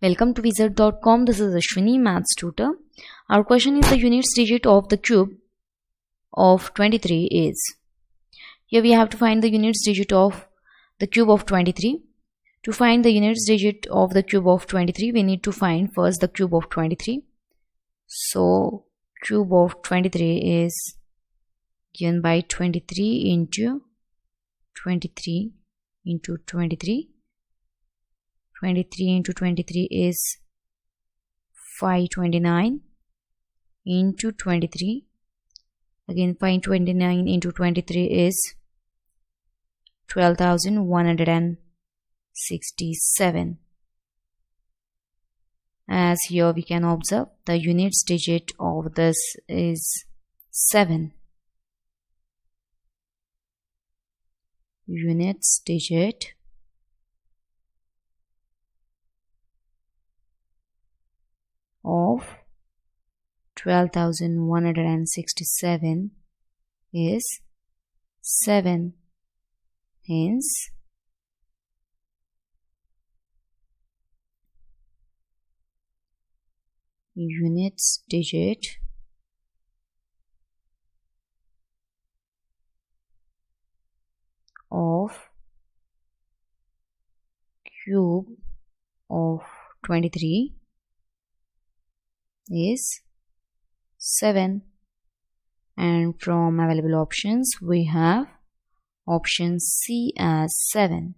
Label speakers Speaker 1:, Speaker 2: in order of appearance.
Speaker 1: Welcome to Wizard.com. This is Ashwini, Maths tutor. Our question is the units digit of the cube of 23 is. Here we have to find the units digit of the cube of 23. To find the units digit of the cube of 23, we need to find first the cube of 23. So cube of 23 is given by 23 into 23 into 23. 23 into 23 is 529 into 23. Again 529 into 23 is 12,167. As here we can observe, the units digit of this is 7. Units digit of 12,167 is 7. Hence, units digit of cube of 23 is 7, and from available options we have option C as 7.